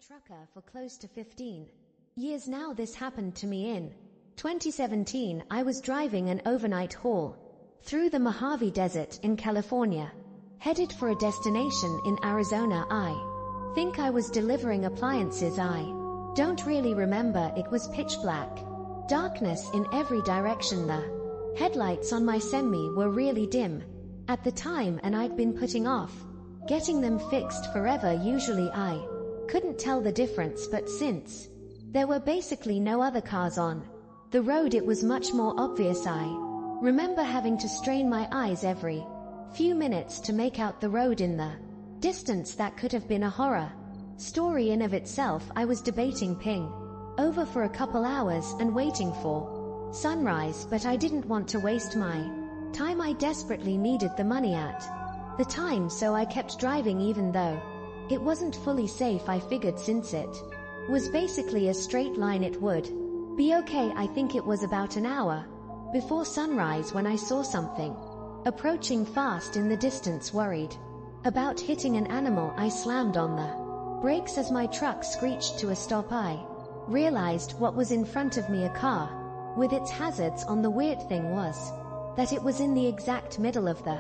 trucker for close to 15 years now. This happened to me in 2017. I was driving an overnight haul through the Mojave Desert in California, headed for a destination in Arizona. I think I was delivering appliances. I don't really remember. It was pitch black, darkness in every direction. The headlights on my semi were really dim at the time, and I'd been putting off getting them fixed forever. Usually I couldn't tell the difference, but since there were basically no other cars on the road, it was much more obvious. I remember having to strain my eyes every few minutes to make out the road in the distance. That could have been a horror story in of itself. I was debating ping over for a couple hours and waiting for sunrise, but I didn't want to waste my time. I desperately needed the money at the time, so I kept driving even though it wasn't fully safe. I figured since it was basically a straight line, it would be okay. I think it was about an hour before sunrise when I saw something approaching fast in the distance. Worried about hitting an animal, I slammed on the brakes as my truck screeched to a stop. I realized what was in front of me, a car with its hazards on. The weird thing was that it was in the exact middle of the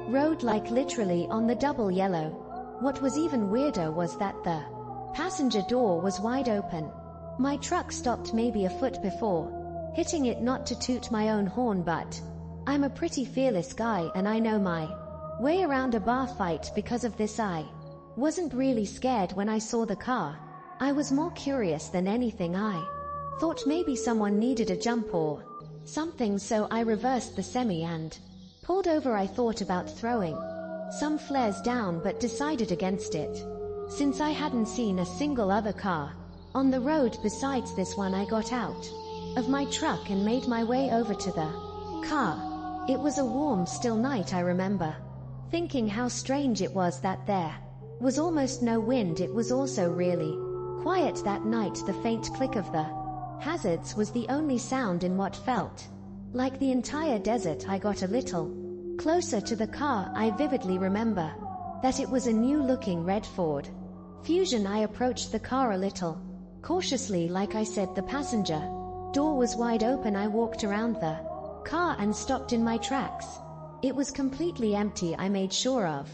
road, like literally on the double yellow. What was even weirder was that the passenger door was wide open. My truck stopped maybe a foot before hitting it. Not to toot my own horn, but I'm a pretty fearless guy and I know my way around a bar fight. Because of this, I wasn't really scared when I saw the car. I was more curious than anything. I thought maybe someone needed a jump or something, so I reversed the semi and pulled over. I thought about throwing some flares down but decided against it, since I hadn't seen a single other car on the road besides this one. I got out of my truck and made my way over to the car. It was a warm, still night. I remember thinking how strange it was that there was almost no wind. It was also really quiet that night. The faint click of the hazards was the only sound in what felt like the entire desert. I got a little closer to the car. I vividly remember that it was a new-looking red Ford Fusion. I approached the car a little cautiously. Like I said, the passenger door was wide open. I walked around the car and stopped in my tracks. It was completely empty. I made sure of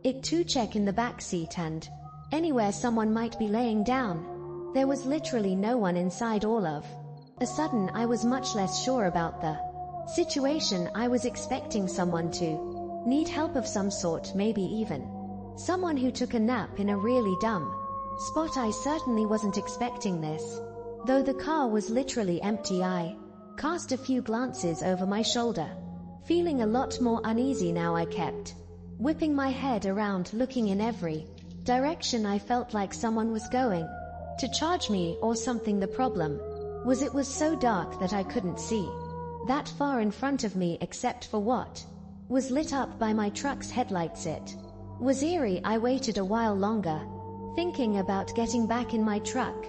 it to check in the back seat and anywhere someone might be laying down. There was literally no one inside. All of a sudden, I was much less sure about the situation. I was expecting someone to need help of some sort, maybe even someone who took a nap in a really dumb spot. I certainly wasn't expecting this. Though the car was literally empty, I cast a few glances over my shoulder, feeling a lot more uneasy now. I kept whipping my head around, looking in every direction. I felt like someone was going to charge me or something. The problem was it was so dark that I couldn't see that far in front of me except for what was lit up by my truck's headlights. It was eerie. I waited a while longer, thinking about getting back in my truck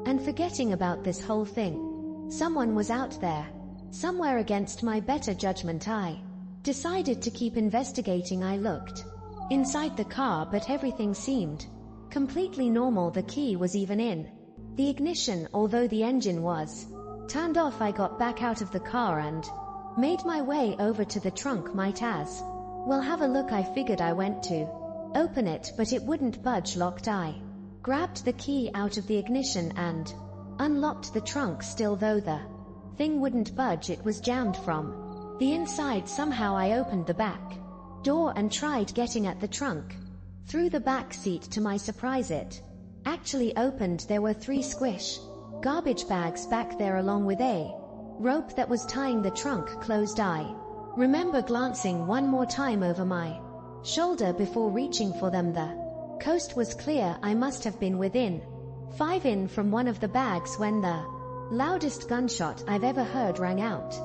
and forgetting about this whole thing. Someone was out there somewhere. Against my better judgment, I decided to keep investigating. I looked inside the car, but everything seemed completely normal. The key was even in the ignition, although the engine was turned off. I got back out of the car and made my way over to the trunk. Might as well have a look, I figured. I went to open it, but it wouldn't budge. Locked. I grabbed the key out of the ignition and unlocked the trunk. Still though, the thing wouldn't budge. It was jammed from the inside. Somehow I opened the back door and tried getting at the trunk through the back seat. To my surprise, it actually opened. There were 3 squish garbage bags back there, along with a rope that was tying the trunk closed. I remember glancing one more time over my shoulder before reaching for them. The coast was clear. I must have been within 5 in from one of the bags when the loudest gunshot I've ever heard rang out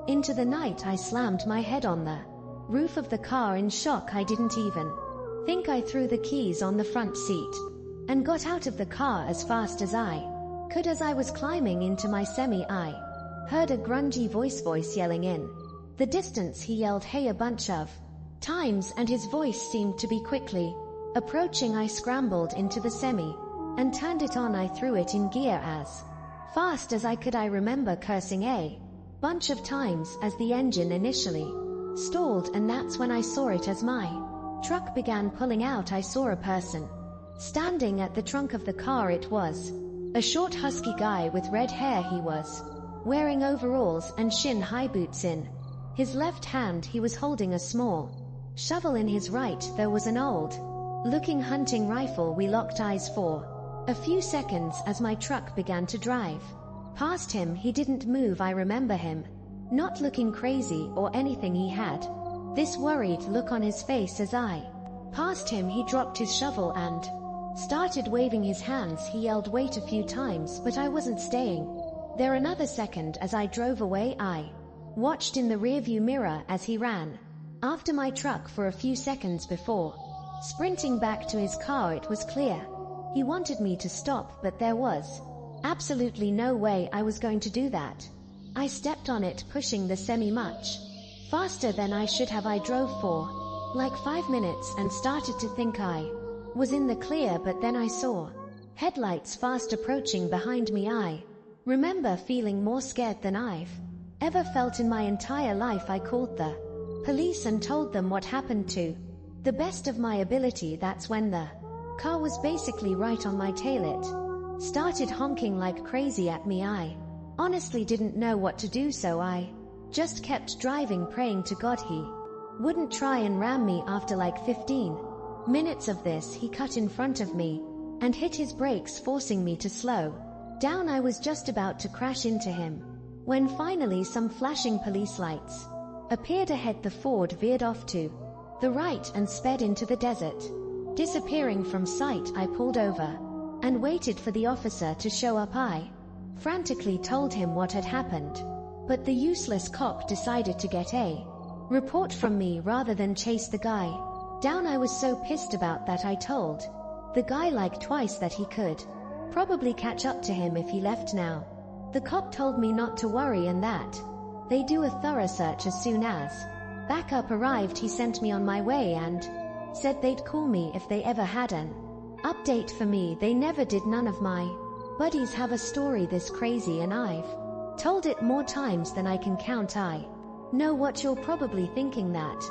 into the night. I slammed my head on the roof of the car in shock. I didn't even think. I threw the keys on the front seat and got out of the car as fast as I could. As I was climbing into my semi, I heard a grungy voice yelling in the distance. He yelled "Hey" a bunch of times and his voice seemed to be quickly approaching. I scrambled into the semi and turned it on. I threw it in gear as fast as I could. I remember cursing a bunch of times as the engine initially stalled, and that's when I saw it. As my truck began pulling out, I saw a person standing at the trunk of the car. It was a short husky guy with red hair. He was wearing overalls and shin-high boots. In his left hand he was holding a small shovel. In his right there was an old-looking hunting rifle. We locked eyes for a few seconds as my truck began to drive past him. He didn't move. I remember him not looking crazy or anything. He had this worried look on his face. As I passed him, he dropped his shovel and started waving his hands. He yelled wait a few times, but I wasn't staying there another second. As I drove away, I watched in the rearview mirror as he ran after my truck for a few seconds before sprinting back to his car. It was clear he wanted me to stop, but there was absolutely no way I was going to do that. I stepped on it, pushing the semi much faster than I should have. I drove for like 5 minutes and started to think I was in the clear, but then I saw headlights fast approaching behind me. I remember feeling more scared than I've ever felt in my entire life. I called the police and told them what happened to the best of my ability. That's when the car was basically right on my tail. It started honking like crazy at me. I honestly didn't know what to do, so I just kept driving, praying to God he wouldn't try and ram me. After like 15 minutes of this, he cut in front of me and hit his brakes, forcing me to slow down. I was just about to crash into him when finally some flashing police lights appeared ahead. The Ford veered off to the right and sped into the desert, disappearing from sight. I pulled over and waited for the officer to show up. I frantically told him what had happened, but the useless cop decided to get a report from me rather than chase the guy down. I was so pissed about that. I told the guy like twice that he could probably catch up to him if he left now. The cop told me not to worry and that they do a thorough search as soon as backup arrived. He sent me on my way and said they'd call me if they ever had an update for me. They never did. None of my buddies have a story this crazy, and I've told it more times than I can count. I know what you're probably thinking. That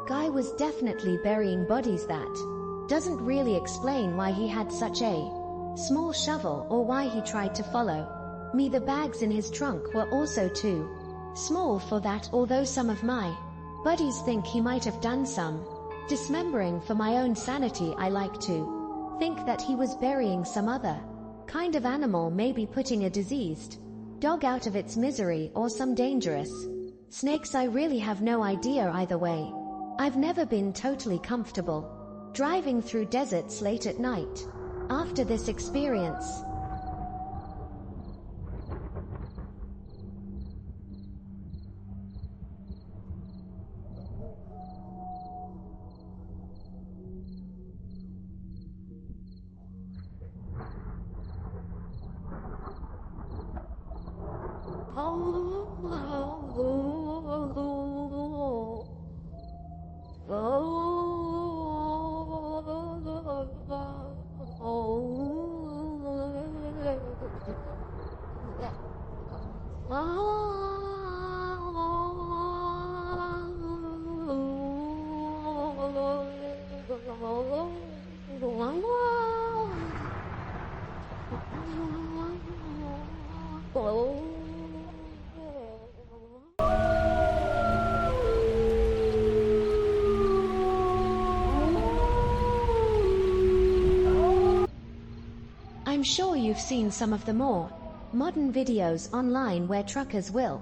guy was definitely burying bodies. That doesn't really explain why he had such a small shovel or why he tried to follow me. The bags in his trunk were also too small for that, although some of my buddies think he might have done some dismembering. For my own sanity, I like to think that he was burying some other kind of animal, maybe putting a diseased dog out of its misery or some dangerous snakes. I really have no idea. Either way, I've never been totally comfortable driving through deserts late at night after this experience. I'm sure you've seen some of the more modern videos online where truckers will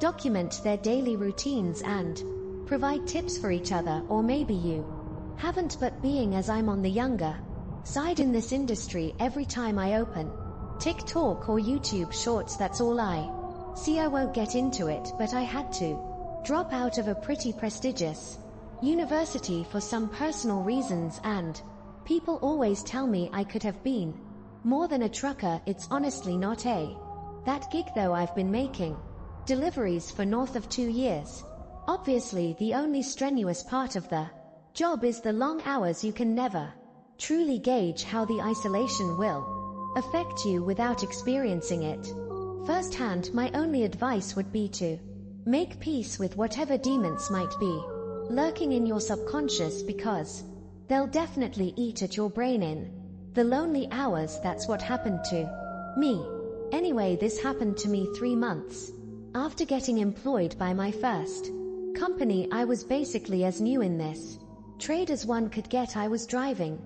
document their daily routines and provide tips for each other, or maybe you haven't, but being as I'm on the younger side in this industry, every time I open TikTok or YouTube Shorts, that's all I see. I won't get into it, but I had to drop out of a pretty prestigious university for some personal reasons, and people always tell me I could have been more than a trucker. It's honestly not that gig though. I've been making deliveries for north of 2 years. Obviously, the only strenuous part of the job is the long hours. You can never truly gauge how the isolation will affect you without experiencing it firsthand, my only advice would be to make peace with whatever demons might be lurking in your subconscious, because they'll definitely eat at your brain in the lonely hours. That's what happened to me. Anyway, this happened to me 3 months after getting employed by my first company. I was basically as new in this trade as one could get. I was driving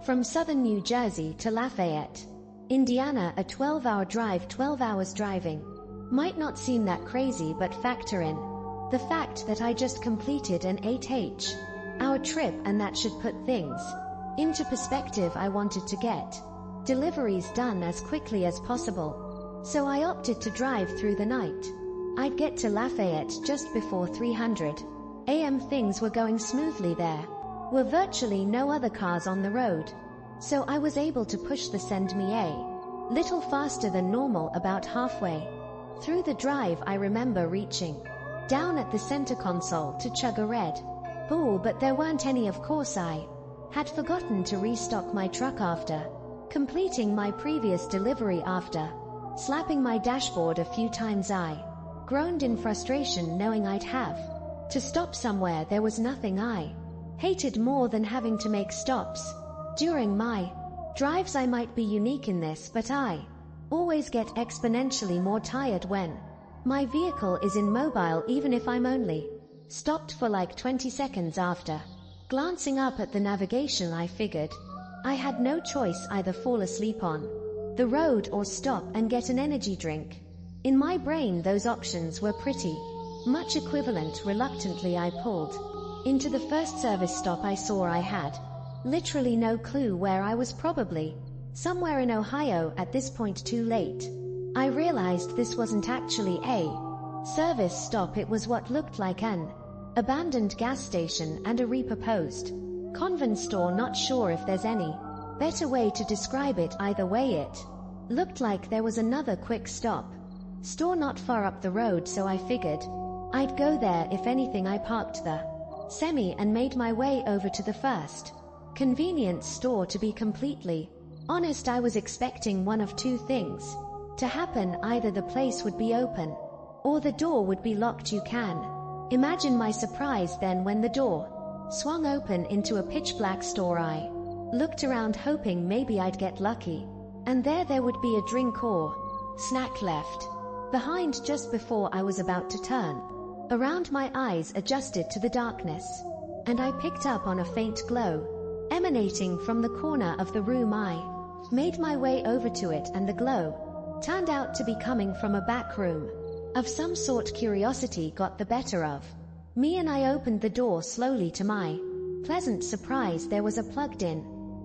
from southern New Jersey to Lafayette, Indiana, a 12-hour drive. 12 hours driving might not seem that crazy, but factor in the fact that I just completed an 8-hour trip, and that should put things into perspective. I wanted to get deliveries done as quickly as possible, so I opted to drive through the night. I'd get to Lafayette just before 300 a.m. Things were going smoothly. There were virtually no other cars on the road, so I was able to push the send me a little faster than normal. About halfway through the drive, I remember reaching down at the center console to chug a Red Bull, but there weren't any. Of course, I had forgotten to restock my truck after completing my previous delivery. After slapping my dashboard a few times, I groaned in frustration, knowing I'd have to stop somewhere. There was nothing I hated more than having to make stops during my drives. I might be unique in this, but I always get exponentially more tired when my vehicle is immobile, even if I'm only stopped for like 20 seconds. After glancing up at the navigation, I figured I had no choice: either fall asleep on the road or stop and get an energy drink. In my brain, those options were pretty much equivalent. Reluctantly, I pulled into the first service stop I saw. I had literally no clue where I was, probably somewhere in Ohio at this point. Too late, I realized this wasn't actually a service stop. It was what looked like an abandoned gas station and a repurposed convenience store. Not sure if there's any better way to describe it. Either way, it looked like there was another quick stop store not far up the road, so I figured I'd go there. If anything, I parked the semi and made my way over to the first convenience store. To be completely honest, I was expecting one of two things to happen: either the place would be open or the door would be locked. You can imagine my surprise then when the door swung open into a pitch-black store. I looked around, hoping maybe I'd get lucky and there would be a drink or snack left behind. Just before I was about to turn around, my eyes adjusted to the darkness, and I picked up on a faint glow emanating from the corner of the room. I made my way over to it, and the glow turned out to be coming from a back room of some sort. Curiosity got the better of me, and I opened the door slowly. To my pleasant surprise, there was a plugged-in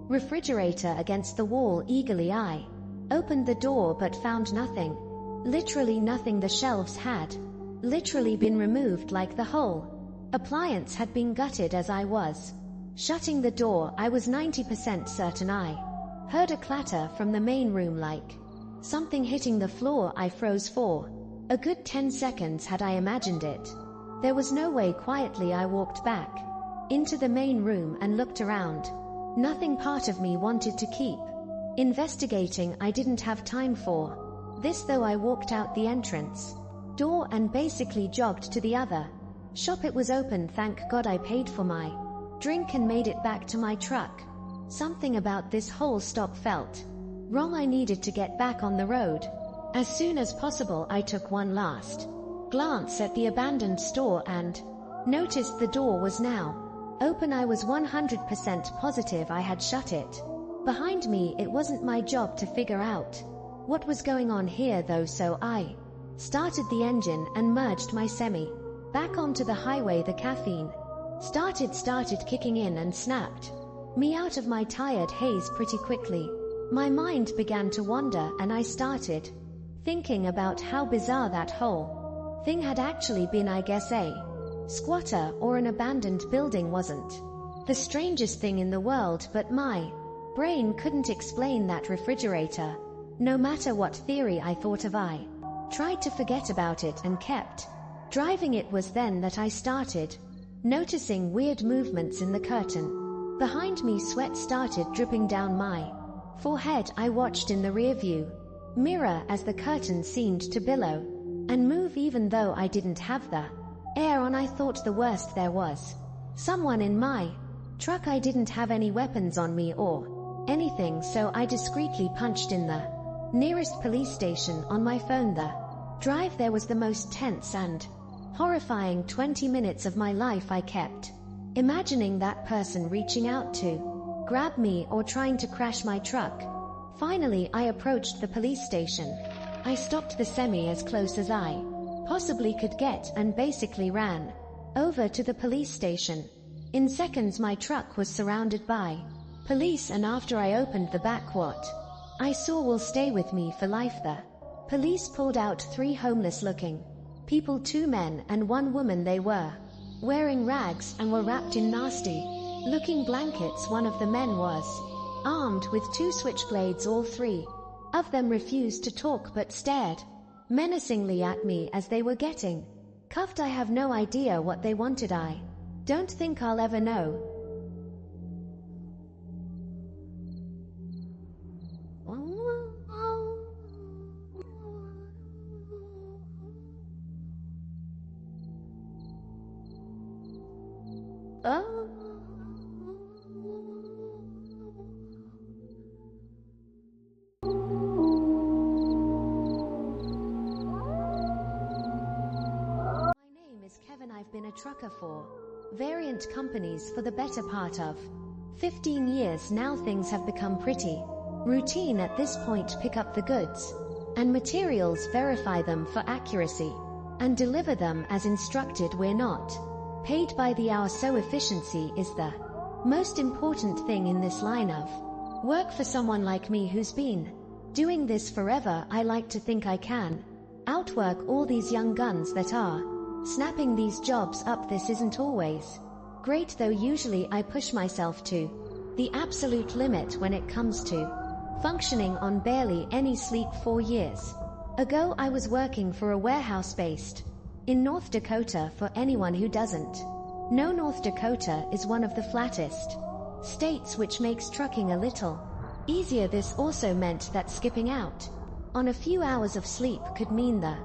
refrigerator against the wall. Eagerly, I opened the door but found nothing. Literally nothing. The shelves had literally been removed, like the whole appliance had been gutted. As I was shutting the door, I was 90% certain I heard a clatter from the main room, like something hitting the floor. I froze for a good 10 seconds. Had I imagined it? There was no way. Quietly, I walked back into the main room and looked around. Nothing. Part of me wanted to keep investigating. I didn't have time for this, though. I walked out the entrance door and basically jogged to the other shop. It was open. Thank God. I paid for my drink and made it back to my truck. Something about this whole stop felt wrong. I needed to get back on the road as soon as possible. I took one last glance at the abandoned store and noticed the door was now open. I was 100% positive I had shut it behind me. It wasn't my job to figure out what was going on here, though, so I started the engine and merged my semi back onto the highway. The caffeine started kicking in and snapped me out of my tired haze pretty quickly. My mind began to wander, and I started thinking about how bizarre that whole thing had actually been. I guess a squatter or an abandoned building wasn't the strangest thing in the world, but my brain couldn't explain that refrigerator. No matter what theory I thought of, I tried to forget about it and kept driving. It was then that I started noticing weird movements in the curtain behind me. Sweat started dripping down my Forehead. I watched in the rear view mirror as the curtain seemed to billow and move even though I didn't have the air on. I thought the worst, there was someone in my truck. I didn't have any weapons on me or anything, so I discreetly punched in the nearest police station on my phone. The drive there was the most tense and horrifying 20 minutes of my life. I kept imagining that person reaching out to grab me or trying to crash my truck. Finally, I approached the police station. I stopped the semi as close as I possibly could get and basically ran over to the police station. In seconds, my truck was surrounded by police, and after I opened the back, what I saw will stay with me for life. The police pulled out 3 homeless-looking people, 2 men and 1 woman. They were wearing rags and were wrapped in nasty-looking blankets. One of the men was armed with 2 switchblades. All 3 of them refused to talk but stared menacingly at me as they were getting cuffed. I have no idea what they wanted. I don't think I'll ever know. I've been a trucker for variant companies for the better part of 15 years now. Things have become pretty routine at this point. Pick up the goods and materials, verify them for accuracy, and deliver them as instructed. We're not paid by the hour, so efficiency is the most important thing in this line of work. For someone like me who's been doing this forever, I like to think I can outwork all these young guns that are snapping these jobs up. This isn't always great though. Usually I push myself to the absolute limit when it comes to functioning on barely any sleep. 4 years ago I was working for a warehouse based in North Dakota. For anyone who doesn't know, North Dakota is one of the flattest states, which makes trucking a little easier. This also meant that skipping out on a few hours of sleep could mean the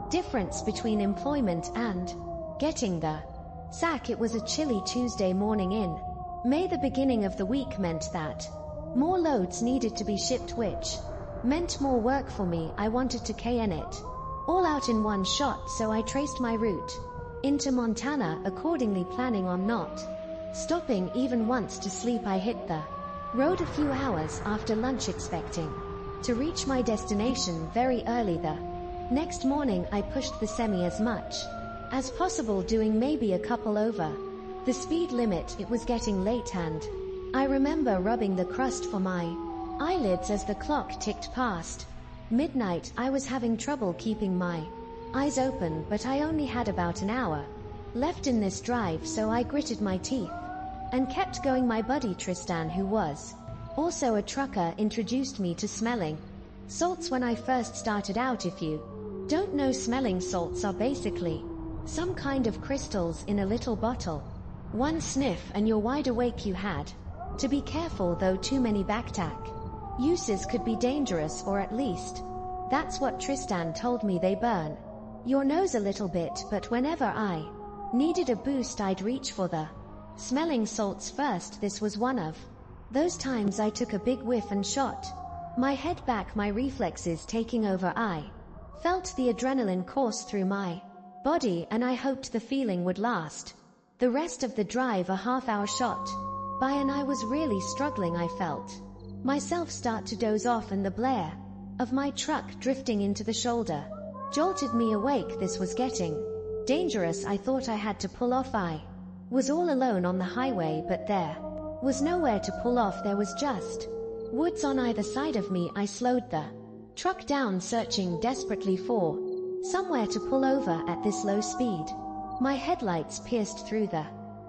difference between employment and getting the sack. It was a chilly Tuesday morning in May. The beginning of the week meant that more loads needed to be shipped, which meant more work for me. I wanted to KN it all out in one shot, so I traced my route into Montana accordingly, planning on not stopping even once to sleep. I hit the road a few hours after lunch, expecting to reach my destination very early. The next morning I pushed the semi as much as possible, doing maybe a couple over the speed limit. It was getting late and I remember rubbing the crust for my eyelids as the clock ticked past midnight. I was having trouble keeping my eyes open, but I only had about an hour left in this drive, so I gritted my teeth and kept going. My buddy Tristan, who was also a trucker, introduced me to smelling salts when I first started out. If you don't know, smelling salts are basically some kind of crystals in a little bottle. One sniff and you're wide awake. You had to be careful though, too many backtack uses could be dangerous, or at least that's what Tristan told me. They burn your nose a little bit, but whenever I needed a boost I'd reach for the smelling salts first. This was one of those times I took a big whiff and shot my head back, my reflexes taking over. I felt the adrenaline course through my body, and I hoped the feeling would last the rest of the drive. A half-hour shot by and I was really struggling. I felt myself start to doze off, and the blare of my truck drifting into the shoulder jolted me awake. This was getting dangerous. I thought I had to pull off. I was all alone on the highway, but there was nowhere to pull off. There was just woods on either side of me. I slowed the truck down, searching desperately for somewhere to pull over at this low speed. My headlights pierced through the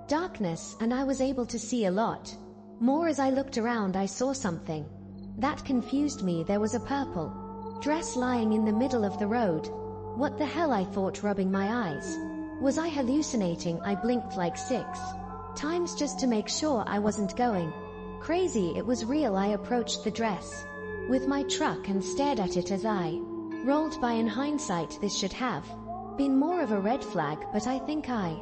darkness, and I was able to see a lot more. As I looked around, I saw something that confused me. There was a purple dress lying in the middle of the road. What the hell, I thought, rubbing my eyes. Was I hallucinating? I blinked like 6 times just to make sure I wasn't going Crazy it was real. I approached the dress with my truck and stared at it as I rolled by. In hindsight, this should have been more of a red flag, but I think I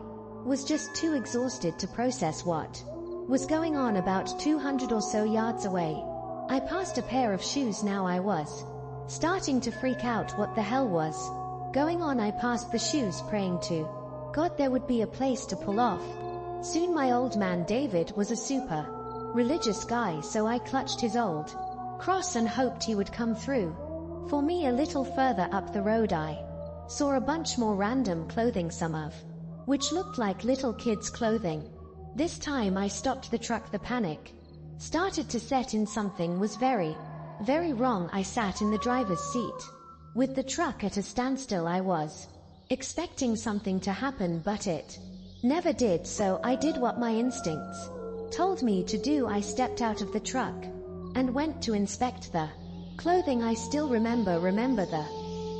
was just too exhausted to process what was going on. About 200 or so yards away, I passed a pair of shoes. Now I was starting to freak out. What the hell was going on? I passed the shoes, praying to God there would be a place to pull off soon. My old man David was a super religious guy, so I clutched his old cross and hoped he would come through for me. A little further up the road, I saw a bunch more random clothing, some of which looked like little kids' clothing. This time I stopped the truck. The panic started to set in. Something was very, very wrong. I sat in the driver's seat with the truck at a standstill. I was expecting something to happen, but it never did, so I did what my instincts told me to do. I stepped out of the truck and went to inspect the clothing. I still remember the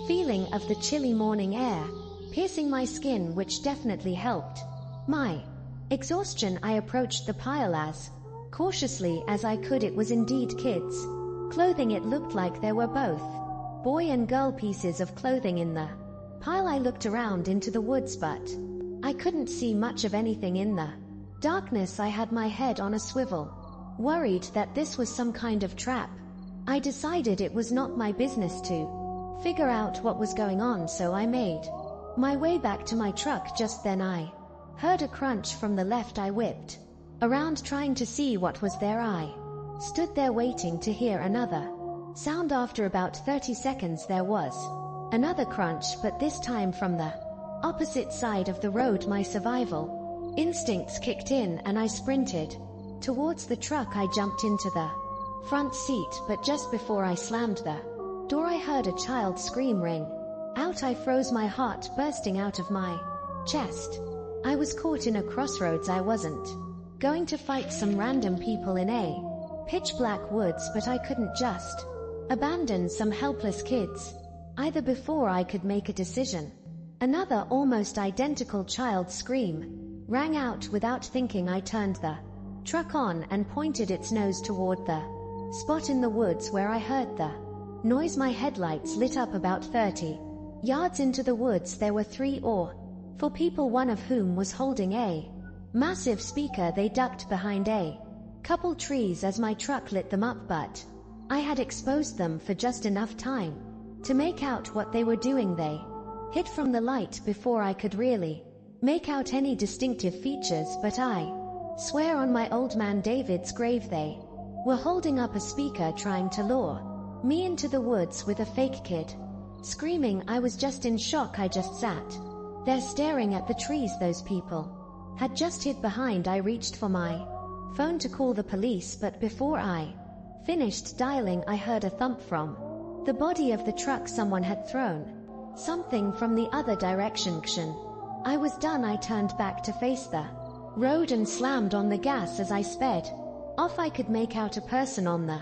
feeling of the chilly morning air piercing my skin, which definitely helped my exhaustion. I approached the pile as cautiously as I could. It was indeed kids' clothing. It looked like there were both boy and girl pieces of clothing in the pile. I looked around into the woods, but I couldn't see much of anything in the darkness. I had my head on a swivel, worried that this was some kind of trap. I decided it was not my business to figure out what was going on, so I made my way back to my truck. Just then I heard a crunch from the left. I whipped around, trying to see what was there. I stood there waiting to hear another sound. After about 30 seconds there was another crunch, but this time from the opposite side of the road. My survival instincts kicked in and I sprinted towards the truck. I jumped into the front seat, but just before I slammed the door I heard a child scream ring out. I froze, my heart bursting out of my chest. I was caught in a crossroads. I wasn't going to fight some random people in a pitch black woods, but I couldn't just abandon some helpless kids either. Before I could make a decision, another almost identical child scream rang out. Without thinking, I turned the truck on and pointed its nose toward the spot in the woods where I heard the noise. My headlights lit up. About 30 yards into the woods there were 3 or 4 people, one of whom was holding a massive speaker. They ducked behind a couple trees as my truck lit them up, but I had exposed them for just enough time to make out what they were doing. They hid from the light before I could really make out any distinctive features, but I swear on my old man David's grave they were holding up a speaker, trying to lure me into the woods with a fake kid screaming. I was just in shock. I just sat there staring at the trees those people had just hid behind. I reached for my phone to call the police, but before I finished dialing I heard a thump from the body of the truck. Someone had thrown something from the other direction. I was done. I turned back to face the road and slammed on the gas as I sped off. I could make out a person on the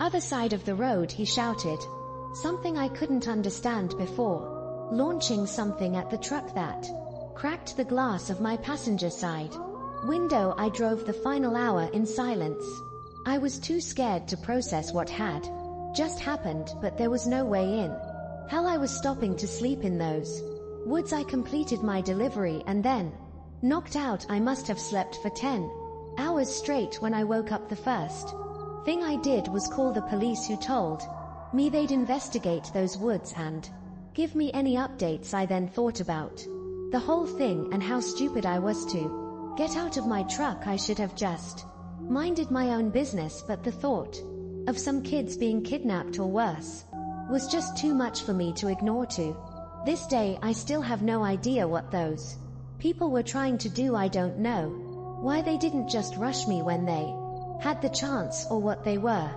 other side of the road. He shouted something I couldn't understand before launching something at the truck that cracked the glass of my passenger side window. I drove the final hour in silence. I was too scared to process what had just happened, but there was no way in hell I was stopping to sleep in those woods. I completed my delivery and then knocked out. I must have slept for 10 hours straight. When I woke up, the first thing I did was call the police, who told me they'd investigate those woods and give me any updates. I then thought about the whole thing and how stupid I was to get out of my truck. I should have just minded my own business, but the thought of some kids being kidnapped or worse was just too much for me to ignore. To this day I still have no idea what those people were trying to do. I don't know why they didn't just rush me when they had the chance, or what they were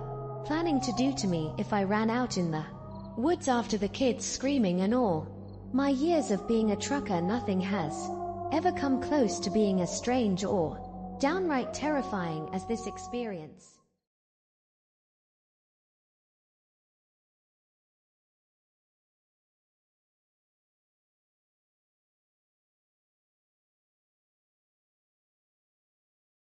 planning to do to me if I ran out in the woods after the kids screaming and all. My years of being a trucker, nothing has ever come close to being as strange or downright terrifying as this experience.